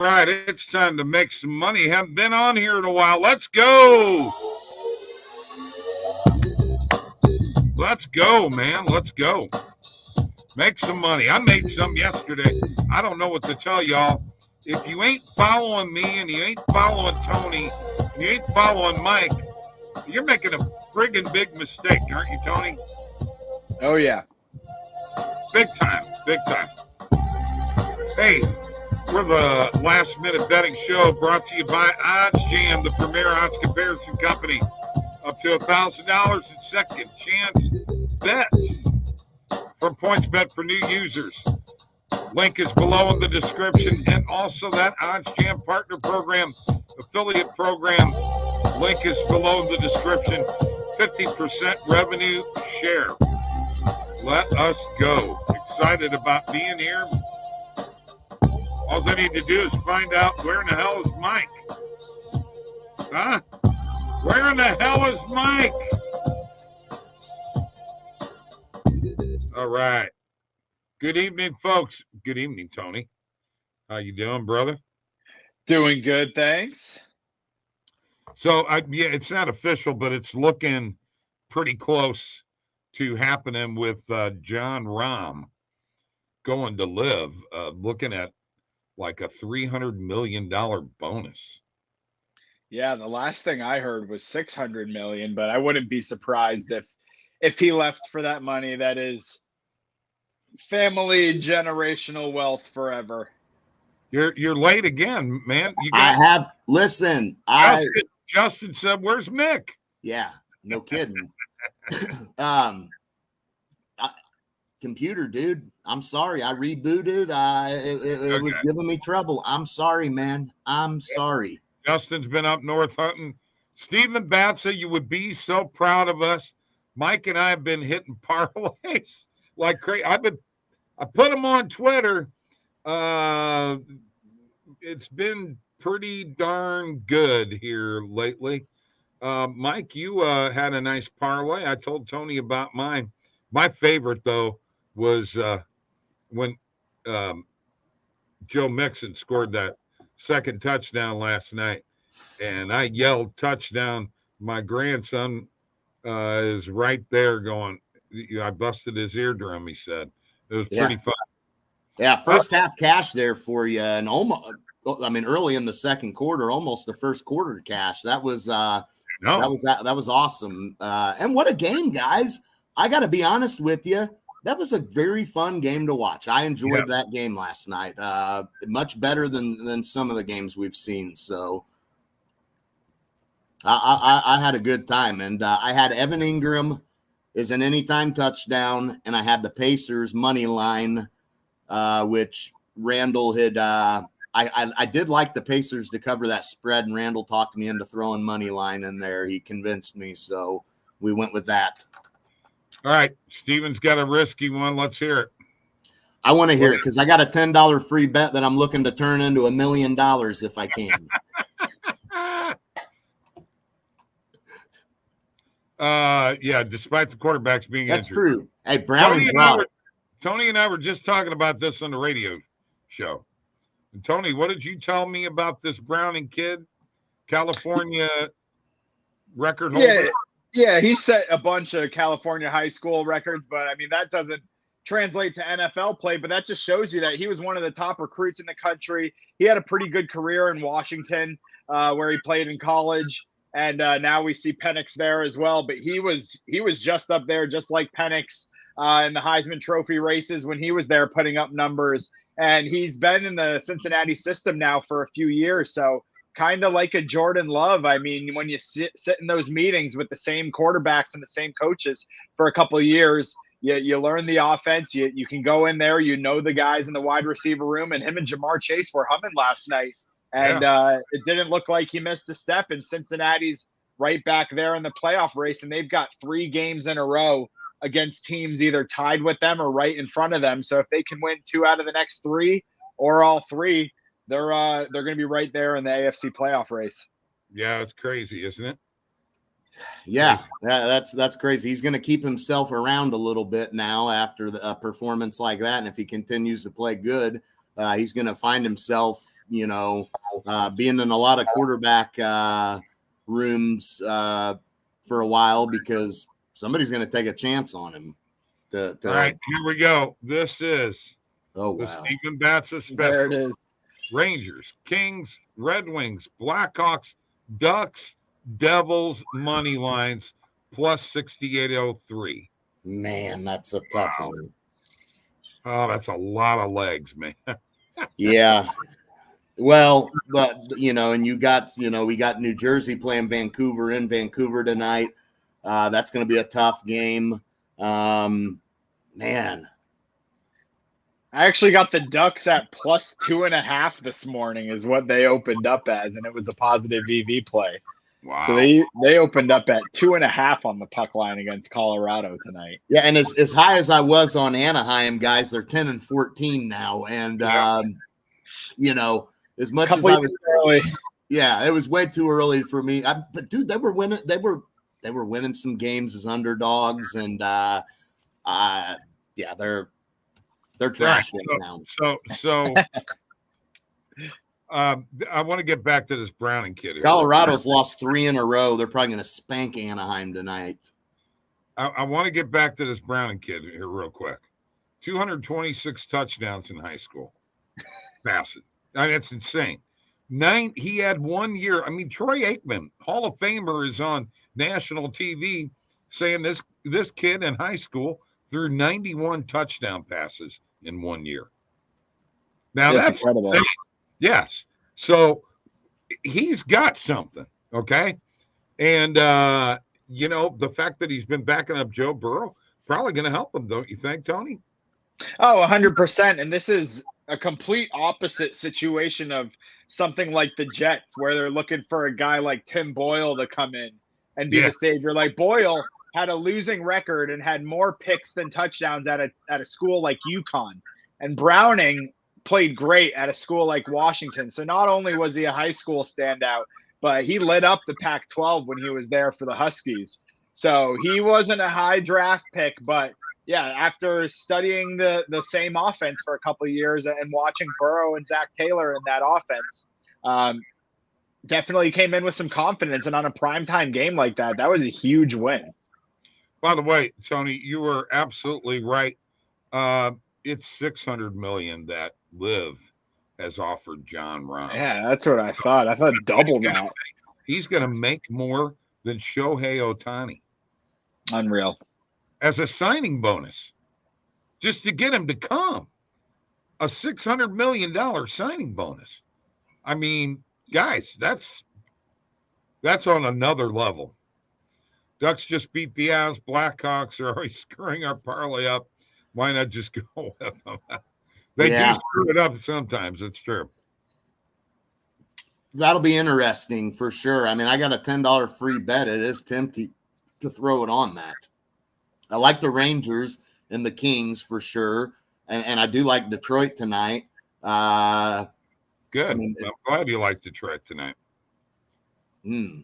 right, it's time to make some money. Haven't been on here in a while. Let's go. Let's go, man. Let's go. Make some money. I made some yesterday. I don't know what to tell y'all. If you ain't following me and you ain't following Tony and you ain't following Mike, you're making a friggin' big mistake, aren't you, Tony? Oh, yeah. Big time. Big time. Hey, we're the Last Minute Betting Show brought to you by OddsJam, the premier odds comparison company. Up to $1,000 in second chance bets from PointsBet for new users. Link is below in the description, and also that OddsJam Partner Program, Affiliate Program. Link is below in the description. 50% revenue share. Let us go. Excited about being here. All I need to do is find out where in the hell is Mike. Huh? Where in the hell is Mike? All right. Good evening, folks. Good evening, Tony. How you doing, brother? Doing good, thanks. So, yeah, it's not official, but it's looking pretty close to happening with John Rahm going to live, looking at like a $300 million bonus. Yeah, the last thing I heard was $600 million, but I wouldn't be surprised if he left for that money. That is family generational wealth forever. You're late again, man. Justin said, "Where's Mick?" Yeah, no kidding. Computer, dude. I'm sorry. I rebooted. It was giving me trouble. I'm sorry, man. I'm sorry. Justin's been up north hunting. Stephen Batsa, you would be so proud of us. Mike and I have been hitting parlays like crazy. I put them on Twitter. It's been pretty darn good here lately. Mike, you had a nice parlay. I told Tony about mine. My favorite, though, was when Joe Mixon scored that second touchdown last night, and I yelled touchdown. My grandson is right there going, I busted his eardrum, he said. It was pretty fun. Yeah, first half cash there for you, and almost, early in the second quarter, almost the first quarter cash. That was awesome. And what a game, guys. I got to be honest with you. That was a very fun game to watch. I enjoyed that game last night. Much better than some of the games we've seen. So I had a good time. And I had Evan Ingram is an anytime touchdown, and I had the Pacers money line, which Randall had I did like the Pacers to cover that spread, and Randall talked me into throwing money line in there. He convinced me, so we went with that. All right, Steven's got a risky one. Let's hear it. I want to hear it because I got a $10 free bet that I'm looking to turn into $1 million if I can. Yeah, despite the quarterbacks being That's injured. True. Hey, Tony and I were just talking about this on the radio show. And Tony, what did you tell me about this Browning kid, California record holder? Yeah, he set a bunch of California high school records, but that doesn't translate to NFL play, but that just shows you that he was one of the top recruits in the country. He had a pretty good career in Washington, where he played in college, and now we see Penix there as well, but he was just up there, just like Penix in the Heisman Trophy races when he was there putting up numbers, and he's been in the Cincinnati system now for a few years, so kind of like a Jordan Love. When you sit in those meetings with the same quarterbacks and the same coaches for a couple of years, you learn the offense. You can go in there, the guys in the wide receiver room, and him and Jamar Chase were humming last night. And it didn't look like he missed a step. And Cincinnati's right back there in the playoff race, and they've got 3 games in a row against teams either tied with them or right in front of them. So if they can win 2 out of the next 3 or all 3, they're going to be right there in the AFC playoff race. Yeah, it's crazy, isn't it? Yeah, that's crazy. He's going to keep himself around a little bit now after a performance like that, and if he continues to play good, he's going to find himself being in a lot of quarterback rooms for a while because somebody's going to take a chance on him. All right, here we go. This is the Stephen Batsa special. There it is. Rangers, Kings, Red Wings, Blackhawks, Ducks, Devils, money lines, plus 6803. Man, that's a tough one. Oh, that's a lot of legs, man. Yeah. Well, but and we got New Jersey playing Vancouver in Vancouver tonight. That's going to be a tough game. Man. I actually got the Ducks at plus 2.5 this morning is what they opened up as, and it was a positive EV play. Wow. So they opened up at 2.5 on the puck line against Colorado tonight. Yeah, and as high as I was on Anaheim, guys, they're 10-14 now. And as much as I was early. Yeah, it was way too early for me. But dude, they were winning. They were winning some games as underdogs, and they're trash right now. So I want to get back to this Browning kid here. Colorado's lost 3 in a row. They're probably going to spank Anaheim tonight. I want to get back to this Browning kid here real quick. 226 touchdowns in high school. Passes. I mean, that's insane. He had 1 year. I mean, Troy Aikman, Hall of Famer, is on national TV saying this kid in high school threw 91 touchdown passes in 1 year. Now that's incredible. Yes. So he's got something. Okay. And, the fact that he's been backing up Joe Burrow, probably going to help him, don't you think, Tony? Oh, 100%. And this is a complete opposite situation of something like the Jets, where they're looking for a guy like Tim Boyle to come in and be the savior. Like Boyle had a losing record and had more picks than touchdowns at a school like UConn. And Browning played great at a school like Washington. So not only was he a high school standout, but he lit up the Pac-12 when he was there for the Huskies. So he wasn't a high draft pick, but yeah, after studying the same offense for a couple of years and watching Burrow and Zach Taylor in that offense, definitely came in with some confidence. And on a primetime game like that, that was a huge win. By the way, Tony, you were absolutely right. It's $600 million that Liv has offered John Rahm. Yeah, that's what I thought. I thought double that. He's going to make more than Shohei Ohtani. Unreal. As a signing bonus, just to get him to come. A $600 million signing bonus. I mean, guys, that's on another level. Ducks just beat the Avs. Blackhawks are always screwing our parlay up. Why not just go with them? They do screw it up sometimes. It's true. That'll be interesting for sure. I mean, I got a $10 free bet. It is tempting to throw it on that. I like the Rangers and the Kings for sure. And I do like Detroit tonight. Good. I mean, I'm glad you like Detroit tonight. It's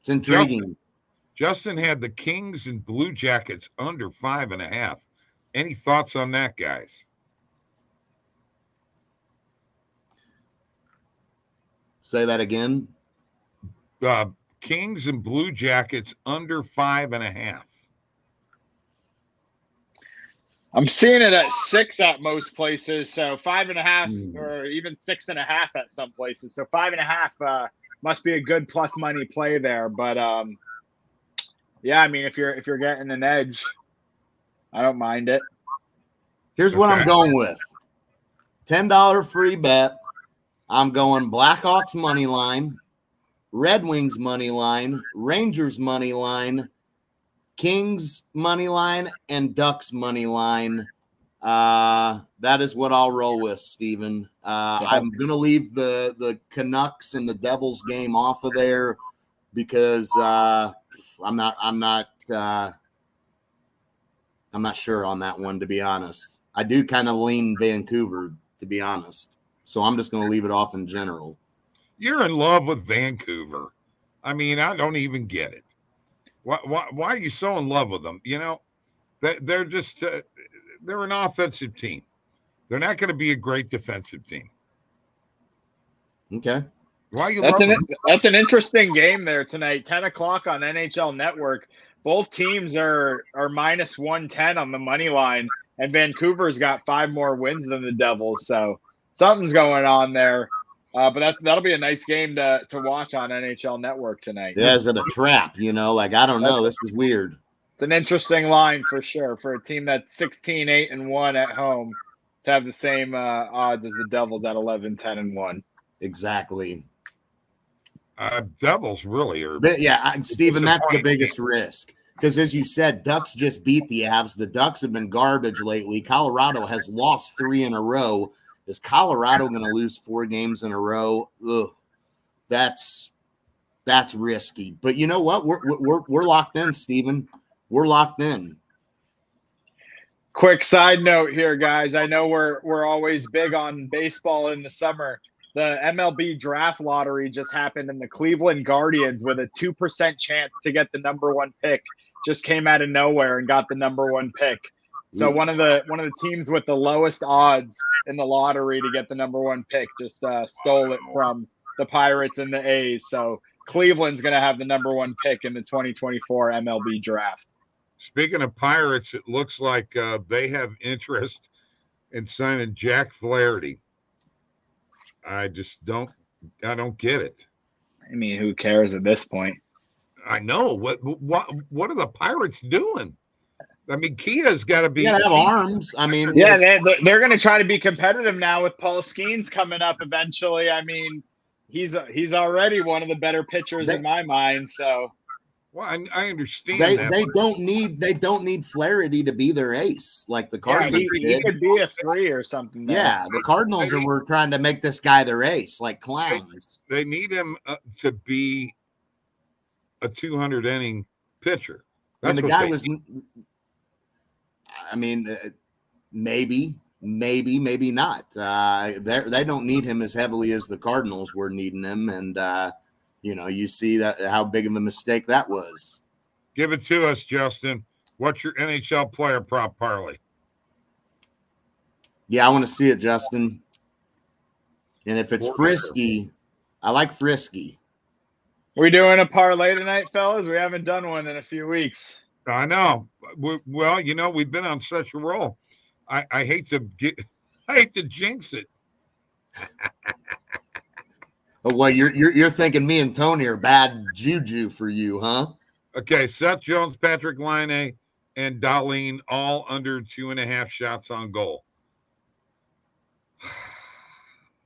intriguing. Justin had the Kings and Blue Jackets under 5.5. Any thoughts on that, guys? Say that again. Kings and Blue Jackets under 5.5. I'm seeing it at 6 at most places, so 5.5 or even 6.5 at some places. So 5.5 must be a good plus money play there. But yeah, I mean, if you're getting an edge, I don't mind it. Here's what I'm going with: $10 free bet. I'm going Blackhawks money line, Red Wings money line, Rangers money line, Kings money line, and Ducks money line. That is what I'll roll with, Steven. I'm going to leave the Canucks and the Devils game off of there because I'm not sure on that one, to be honest. I do kind of lean Vancouver, to be honest. So I'm just going to leave it off in general. You're in love with Vancouver. I mean, I don't even get it. Why are you so in love with them? You know, they're just they're an offensive team. They're not going to be a great defensive team. Okay. Why you that's an interesting game there tonight. 10 o'clock on NHL Network. Both teams are minus 110 on the money line, and Vancouver's got 5 more wins than the Devils. So something's going on there. But that'll be a nice game to watch on NHL Network tonight. Yeah, is it a trap? Like, I don't know. This is weird. It's an interesting line for sure for a team that's 16-8-1 at home to have the same odds as the Devils at 11-10-1. Exactly. Devils really are. Steven, that's the biggest risk. Because as you said, Ducks just beat the Avs. The Ducks have been garbage lately. Colorado has lost 3 in a row. Is Colorado going to lose 4 games in a row? Ugh, that's risky. But you know what? We're locked in, Steven. We're locked in. Quick side note here, guys. I know we're always big on baseball in the summer. The MLB draft lottery just happened, and the Cleveland Guardians, with a 2% chance to get the number 1 pick, just came out of nowhere and got the number 1 pick. So one of the teams with the lowest odds in the lottery to get the number 1 pick just stole it from the Pirates and the A's. So Cleveland's going to have the number 1 pick in the 2024 MLB draft. Speaking of Pirates, it looks like they have interest in signing Jack Flaherty. I don't get it. I mean, who cares at this point? I know. What are the Pirates doing? I mean, Kia's got to be. You got to have arms. I mean, yeah, they're going to try to be competitive now with Paul Skeens coming up eventually. I mean, he's already one of the better pitchers in my mind. So, well, I understand they don't need Flaherty to be their ace like the Cardinals did. He could be a 3 or something. Yeah, the Cardinals were trying to make this guy their ace like clowns. They need him to be a 200 inning pitcher. And the guy was. I mean, maybe not. They don't need him as heavily as the Cardinals were needing him, and you see that how big of a mistake that was. Give it to us, Justin. What's your NHL player prop parlay? Yeah, I want to see it, Justin. And if it's frisky, I like frisky. We doing a parlay tonight, fellas? We haven't done one in a few weeks. I know. Well, we've been on such a roll. I hate to jinx it. Oh, well, you're thinking me and Tony are bad juju for you, huh? Okay, Seth Jones, Patrick Laine, and Darlene all under 2.5 shots on goal.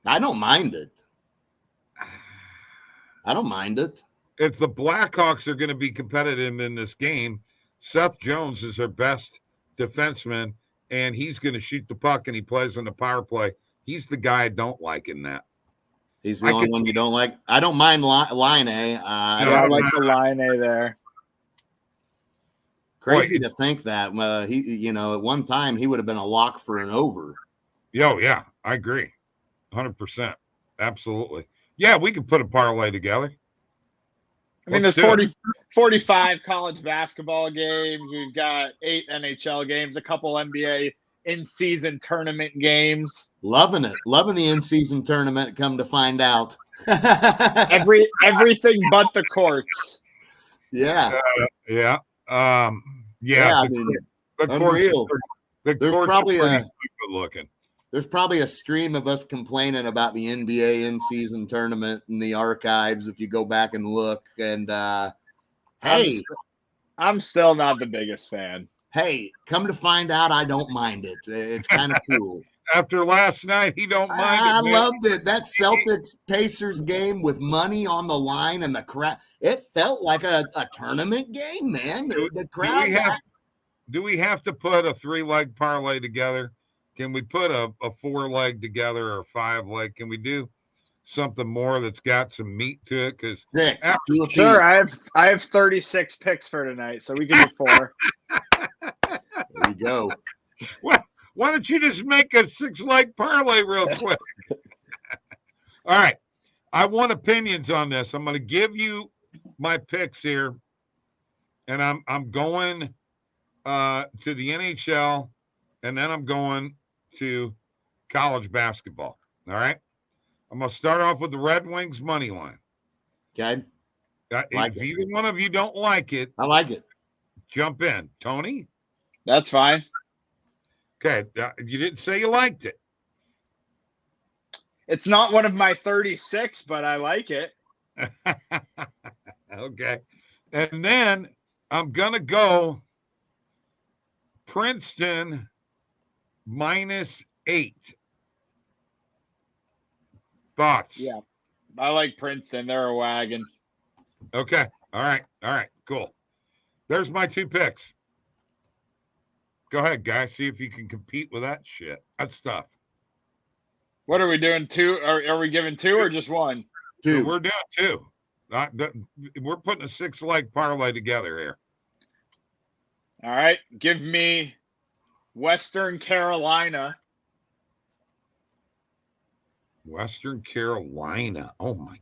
I don't mind it. If the Blackhawks are going to be competitive in this game, Seth Jones is their best defenseman, and he's going to shoot the puck, and he plays on the power play. He's the guy I don't like in that. He's the only one you don't like. I don't mind Laine. I like the Laine there. Crazy to think that he, at one time he would have been a lock for an over. Yeah, I agree, 100%, absolutely. Yeah, we could put a parlay together. I mean, there's 45 college basketball games. We've got 8 NHL games, a couple NBA in-season tournament games. Loving it. Loving the in-season tournament, come to find out. Everything but the courts. Yeah. Yeah. I mean, unreal. There's probably good looking. There's probably a stream of us complaining about the NBA in-season tournament in the archives if you go back and look. And hey, I'm still not the biggest fan. Hey, come to find out, I don't mind it. It's kind of cool. After last night, he don't mind it. I loved it. That Celtics-Pacers game with money on the line and the crowd. It felt like a tournament game, man. The crowd. Do we have to put a 3-leg parlay together? Can we put a 4-leg together or a 5-leg? Can we do something more that's got some meat to it? Because sure, I have 36 picks for tonight, so we can do 4. There you go. Well, why don't you just make a 6-leg parlay real quick? All right. I want opinions on this. I'm going to give you my picks here, and I'm going to the NHL, and then I'm going to college basketball. All right. I'm going to start off with the Red Wings money line. Okay. If either one of you don't like it, I like it. Jump in. Tony? That's fine. Okay. You didn't say you liked it. It's not one of my 36, but I like it. Okay. And then I'm going to go Princeton -8. Thoughts? Yeah. I like Princeton. They're a wagon. Okay. All right. Cool. There's my 2 picks. Go ahead, guys. See if you can compete with that shit. That stuff. What are we doing? 2? Are we giving 2 or just 1? 2. So we're doing 2. We're putting a 6-leg parlay together here. All right. Give me Western Carolina. Western Carolina. Oh my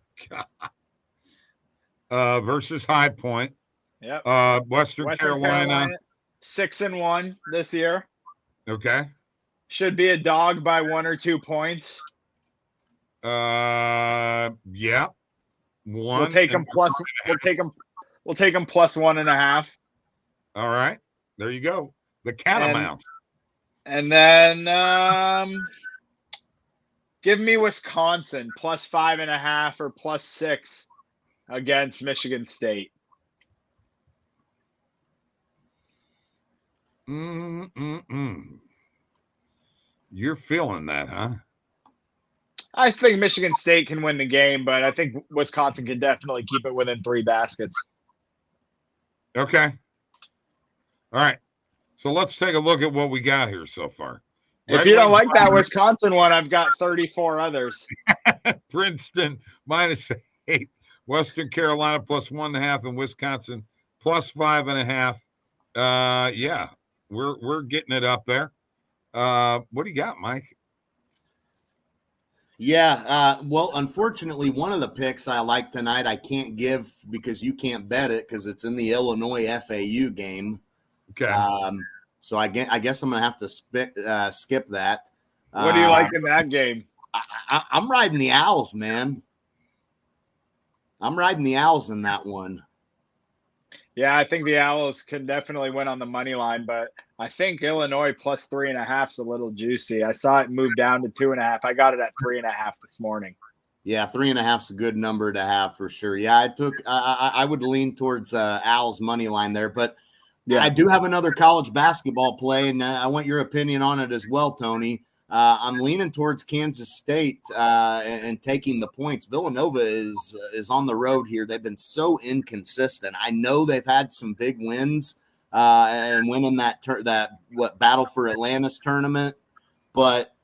God. Versus High Point. Yep. Western Carolina 6-1 this year. Okay. Should be a dog by 1 or 2 points. Yeah. 1. We'll take them plus. We'll take them plus 1.5. All right. There you go. The Catamounts. And then give me Wisconsin plus 5.5 or plus 6 against Michigan State. You're feeling that, huh? I think Michigan State can win the game, but I think Wisconsin can definitely keep it within 3 baskets. Okay. All right. So let's take a look at what we got here so far. If you don't like that Wisconsin one, I've got 34 others. Princeton -8, Western Carolina plus 1.5, and Wisconsin plus 5.5. Yeah, we're getting it up there. What do you got, Mike? Yeah, well, unfortunately, one of the picks I like tonight I can't give because you can't bet it because it's in the Illinois FAU game. Okay. So I guess I'm going to have to skip that. What do you like in that game? I'm riding the Owls, man. I'm riding the Owls in that one. Yeah, I think the Owls can definitely win on the money line, but I think Illinois plus 3.5 is a little juicy. I saw it move down to 2.5. I got it at 3.5 this morning. Yeah, 3.5 is a good number to have for sure. Yeah, I would lean towards Owls money line there, but yeah, I do have another college basketball play, and I want your opinion on it as well, Tony. I'm leaning towards Kansas State and taking the points. Villanova is on the road here. They've been so inconsistent. I know they've had some big wins and winning that Battle for Atlantis tournament, but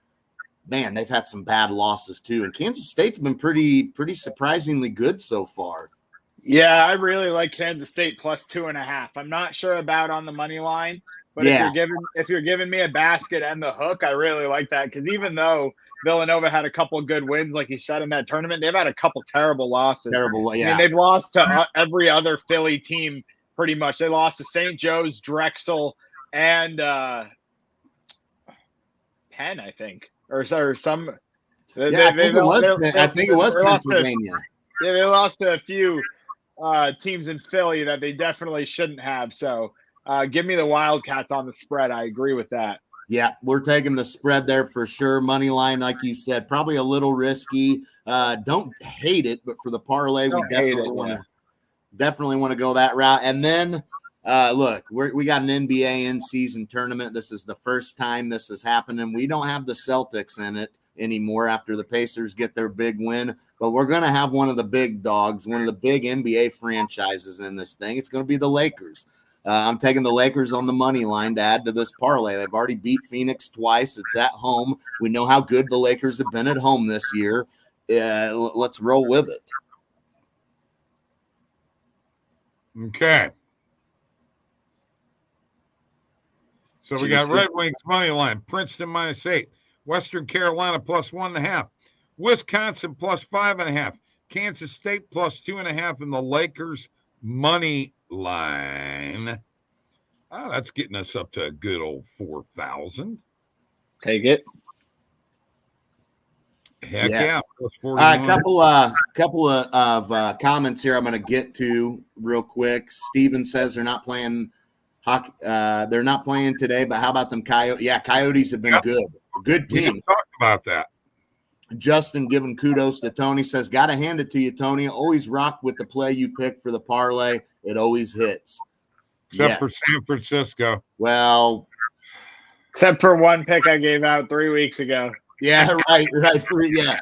man, they've had some bad losses too. And Kansas State's been pretty surprisingly good so far. Yeah, I really like Kansas State plus 2.5. I'm not sure about on the money line. But yeah, if you're giving me a basket and the hook, I really like that because even though Villanova had a couple of good wins, like you said in that tournament, they've had a couple terrible losses. Yeah. I mean, they've lost to every other Philly team pretty much. They lost to St. Joe's, Drexel, and Penn, I think, or some. I think it was Pennsylvania. They lost to a few teams in Philly that they definitely shouldn't have. So. Give me the Wildcats on the spread. I agree with that. Yeah, we're taking the spread there for sure. Money line, like you said, probably a little risky. Don't hate it, but for the parlay, we definitely want to go that route. And then, look, we got an NBA in-season tournament. This is the first time this is happening. We don't have the Celtics in it anymore after the Pacers get their big win, but we're going to have one of the big dogs, one of the big NBA franchises in this thing. It's going to be the Lakers. I'm taking the Lakers on the money line to add to this parlay. They've already beat Phoenix twice. It's at home. We know how good the Lakers have been at home this year. Let's roll with it. Okay. So we got Red Wings money line, Princeton -8, Western Carolina plus 1.5, Wisconsin plus 5.5, Kansas State plus 2.5, and the Lakers money line. Oh, that's getting us up to a good old 4,000. Take it. Heck Yes. yeah. Plus All right, 49. couple of comments here I'm going to get to real quick. Steven says they're not playing hockey. They're not playing today, but how about them Coyotes? Yeah, Coyotes have been good. Good We team. just talked about that. Justin giving kudos to Tony, says, got to hand it to you, Tony. Always rock with the play you pick for the parlay. It always hits. Except for San Francisco. Well, except for one pick I gave out 3 weeks ago. yeah, right. Yeah.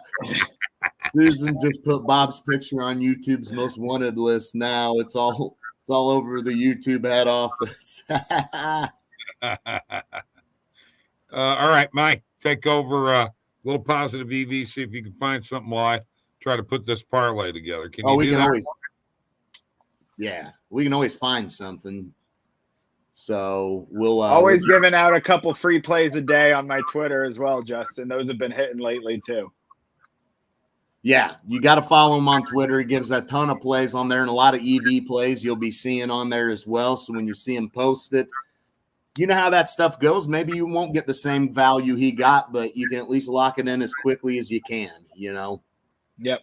Susan just put Bob's picture on YouTube's most wanted list now. It's all over the YouTube head office. All right, Mike, take over a little positive EV. See if you can find something while I try to put this parlay together. Can you we do can that? always. Yeah, we can always find something. So we'll always giving out a couple free plays a day on my Twitter as well, Justin. Those have been hitting lately too. Yeah, you got to follow him on Twitter. He gives a ton of plays on there and a lot of EV plays you'll be seeing on there as well. So when you see him post it, you know how that stuff goes. Maybe you won't get the same value he got, but you can at least lock it in as quickly as you can, you know? Yep.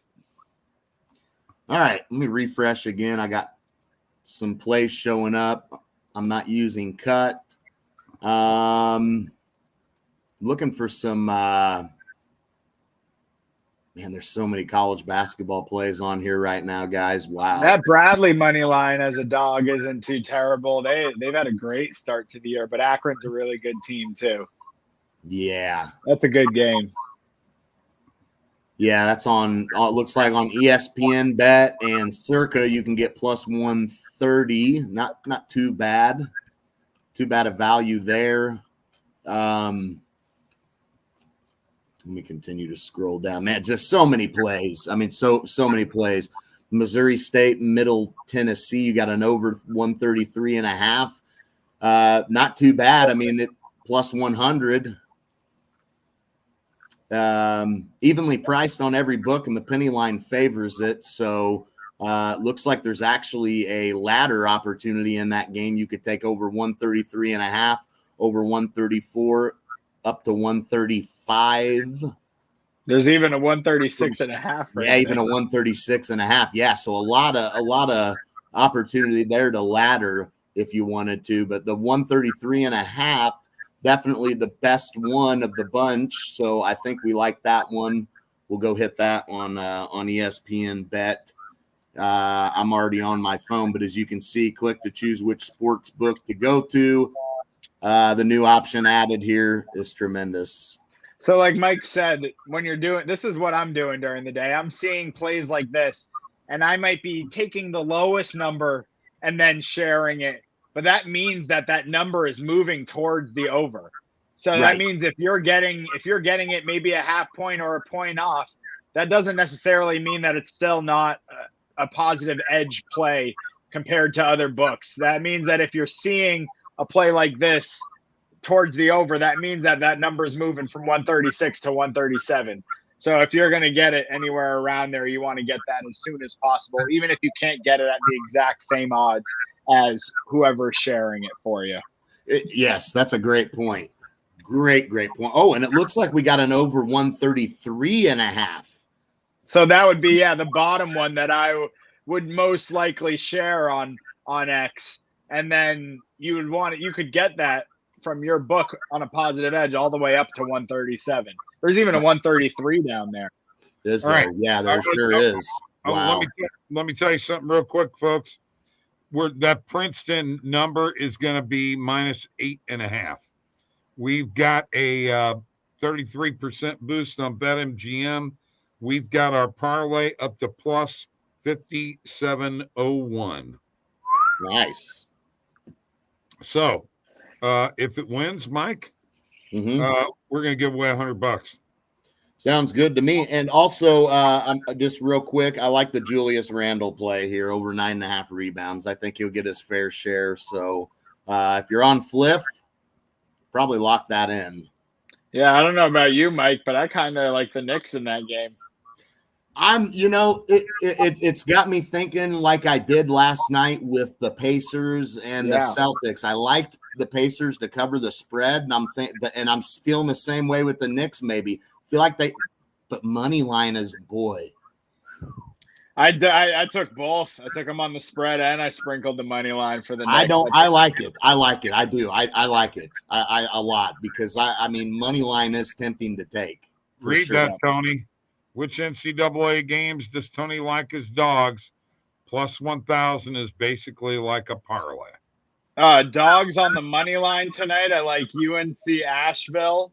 All right, let me refresh again. I got some plays showing up. I'm not using cut. Looking for some man, there's so many college basketball plays on here right now, guys. Wow. That Bradley money line as a dog isn't too terrible. They've had a great start to the year, but Akron's a really good team too. Yeah. That's a good game. Yeah, that's on it looks like on ESPN Bet and Circa you can get plus 130. Not too bad. Too bad a value there. Let me continue to scroll down. Man, just so many plays. I mean, so many plays. Missouri State, Middle Tennessee, you got an over 133.5. Not too bad. I mean, it plus 100. Evenly priced on every book, and the penny line favors it. So looks like there's actually a ladder opportunity in that game. You could take over 133.5, over 134, up to 135. There's even a 136.5. Yeah, even a 136.5. Yeah, so a lot of opportunity there to ladder if you wanted to, but the 133.5, definitely the best one of the bunch. So I think we like that one. We'll go hit that on ESPN Bet. I'm already on my phone, but as you can see, click to choose which sports book to go to. The new option added here is tremendous. So like Mike said, when you're doing, this is what I'm doing during the day. I'm seeing plays like this, and I might be taking the lowest number and then sharing it. But that means that number is moving towards the over. So Right. That means if you're getting it maybe a half point or a point off, that doesn't necessarily mean that it's still not a positive edge play compared to other books. That means that if you're seeing a play like this towards the over, that means that number is moving from 136 to 137. So if you're going to get it anywhere around there, you want to get that as soon as possible, even if you can't get it at the exact same odds as whoever's sharing it for you. Yes, that's a great point. Great point. Oh, and it looks like we got an over 133.5. So that would be, the bottom one that I would most likely share on X. And then you could get that from your book on a positive edge all the way up to 137. There's even a 133 down there. Is All there? right. Yeah, there sure is. Wow. Let me tell you something real quick, folks. That Princeton number is going to be minus 8.5. We've got a 33% boost on BetMGM. We've got our parlay up to plus 57.01. Nice. So if it wins, Mike, we're going to give away $100. Sounds good to me. And also, I'm just real quick, I like the Julius Randle play here, over 9.5 rebounds. I think he'll get his fair share. So if you're on Fliff, probably lock that in. Yeah, I don't know about you, Mike, but I kind of like the Knicks in that game. It's got me thinking like I did last night with the Pacers and the Celtics. I liked the Pacers to cover the spread, and I'm feeling the same way with the Knicks. Maybe feel like but money line is boy. I took both. I took them on the spread and I sprinkled the money line for the Knicks. I like it. I like it. I do. I like it. I a lot because I mean money line is tempting to take. Read sure. that, Tony. Which NCAA games does Tony like his dogs? Plus 1,000 is basically like a parlay. Dogs on the money line tonight. I like UNC Asheville.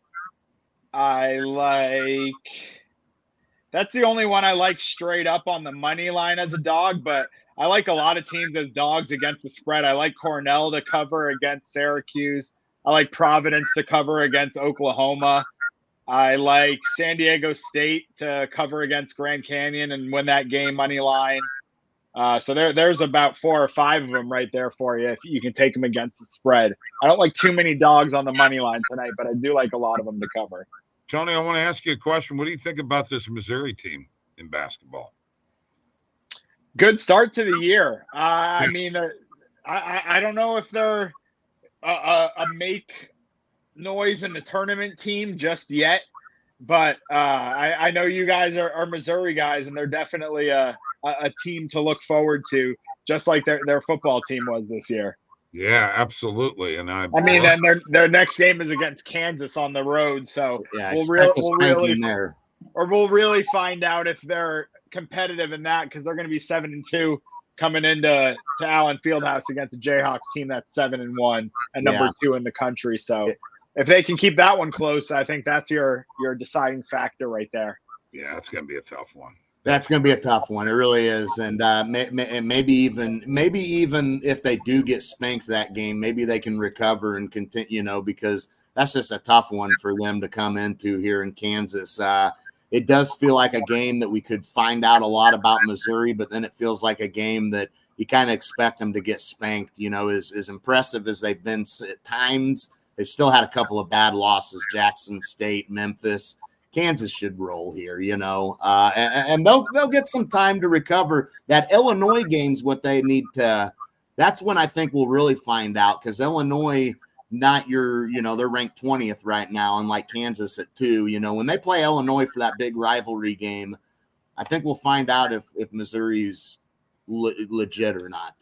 That's the only one I like straight up on the money line as a dog, but I like a lot of teams as dogs against the spread. I like Cornell to cover against Syracuse. I like Providence to cover against Oklahoma. I like San Diego State to cover against Grand Canyon and win that game money line. So there's about 4 or 5 of them right there for you if you can take them against the spread. I don't like too many dogs on the money line tonight, but I do like a lot of them to cover. Tony, I want to ask you a question. What do you think about this Missouri team in basketball? Good start to the year. I mean, I don't know if they're a make noise in the tournament team just yet, but I know you guys are Missouri guys, and they're definitely a team to look forward to, just like their football team was this year. Yeah, absolutely. And I mean, and their next game is against Kansas on the road, so yeah, we'll really find out if they're competitive in that, because they're going to be 7-2 coming into Allen Fieldhouse against the Jayhawks team that's 7-1 and number 2 in the country. So if they can keep that one close, I think that's your deciding factor right there. Yeah, it's going to be a tough one. That's going to be a tough one. It really is. And maybe even if they do get spanked that game, maybe they can recover and continue, because that's just a tough one for them to come into here in Kansas. It does feel like a game that we could find out a lot about Missouri, but then it feels like a game that you kind of expect them to get spanked. As impressive as they've been at times, they've still had a couple of bad losses, Jackson State, Memphis. Kansas should roll here, and they'll get some time to recover. That Illinois game's what they need to. That's when I think we'll really find out, because Illinois, they're ranked 20th right now, unlike Kansas at 2. When they play Illinois for that big rivalry game, I think we'll find out if Missouri's legit or not.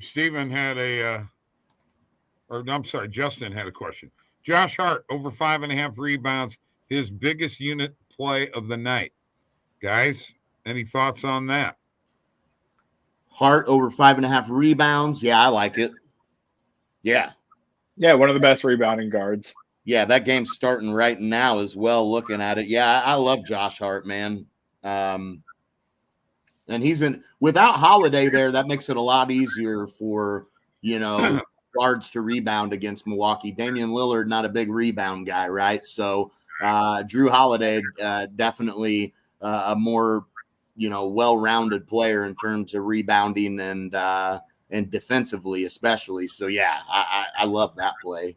Justin had a question. Josh Hart, over 5.5 rebounds, his biggest unit play of the night. Guys, any thoughts on that? Hart over 5.5 rebounds. Yeah, I like it. Yeah, one of the best rebounding guards. Yeah, that game's starting right now as well, looking at it. Yeah, I love Josh Hart, man. And he's without Holiday there, that makes it a lot easier for, guards to rebound against Milwaukee. Damian Lillard, not a big rebound guy, right? So Drew Holiday, definitely a more, well-rounded player in terms of rebounding and defensively especially. So, yeah, I love that play.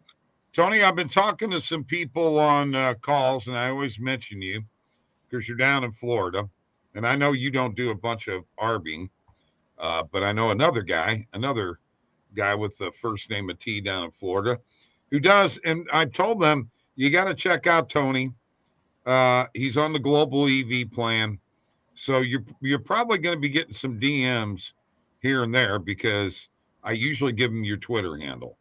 Tony, I've been talking to some people on calls, and I always mention you because you're down in Florida. And I know you don't do a bunch of arbing, but I know another guy with the first name of T down in Florida who does. And I told them, you got to check out Tony. He's on the global EV plan. So you're probably going to be getting some DMs here and there, because I usually give them your Twitter handle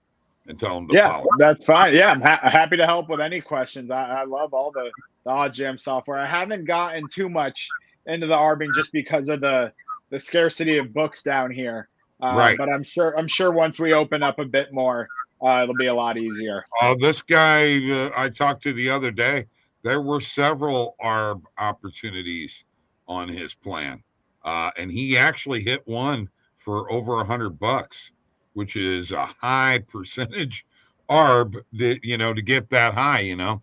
and tell them to follow. That's fine. Yeah, I'm happy to help with any questions. I love all the OddsJam software. I haven't gotten too much into the arbing just because of the scarcity of books down here. Right. But I'm sure once we open up a bit more, it'll be a lot easier. This guy I talked to the other day, there were several ARB opportunities on his plan. And he actually hit one for over $100, which is a high percentage ARB, to get that high, And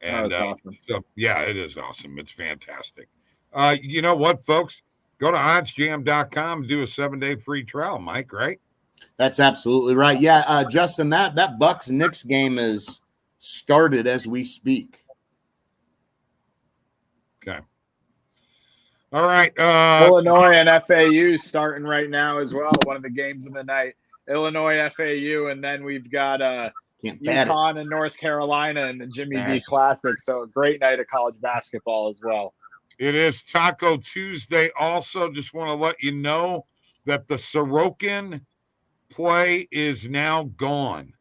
that's awesome. So, yeah, it is awesome. It's fantastic. You know what, folks? Go to oddsjam.com and do a 7-day free trial, Mike, right? That's absolutely right. Yeah, Justin, that Bucks-Knicks game is started as we speak. Okay. All right. Illinois and FAU starting right now as well. One of the games of the night. Illinois, FAU, and then we've got Can't bet it. UConn and North Carolina in the Jimmy V Nice. Classic. So a great night of college basketball as well. It is Taco Tuesday. Also, just want to let you know that the Sorokin play is now gone.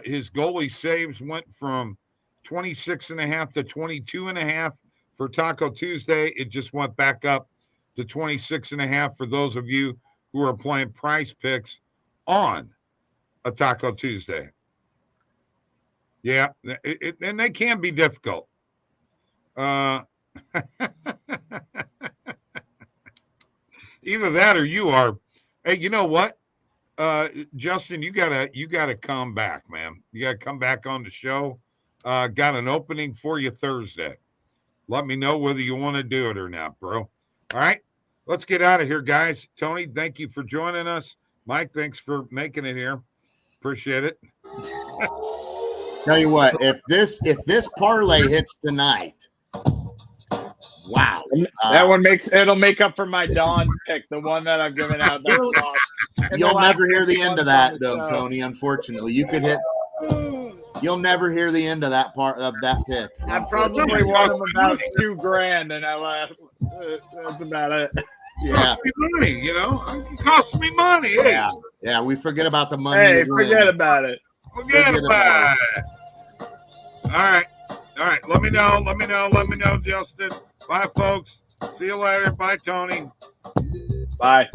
His goalie saves went from 26.5 to 22.5 for Taco Tuesday. It just went back up to 26.5 for those of you who are playing price picks on a Taco Tuesday. Yeah, and they can be difficult. Either that or you are. Hey, you know what? Justin, you gotta come back, man. You gotta come back on the show. Got an opening for you Thursday. Let me know whether you want to do it or not, bro. All right, let's get out of here, guys. Tony, thank you for joining us. Mike, thanks for making it here. Appreciate it. Tell you what, if this parlay hits tonight, wow, that one it'll make up for my Don's pick, the one that I've given out. That lost. You'll never hear the end of that, though, Tony. Unfortunately, you could hit. You'll never hear the end of that part of that pick. I probably won him about $2,000, and I left. That's about it. Yeah, cost me money, you know. It costs me money. Hey. Yeah. We forget about the money. Hey, forget about it. Forget about it. All right. Let me know, Justin. Bye, folks. See you later. Bye, Tony. Bye.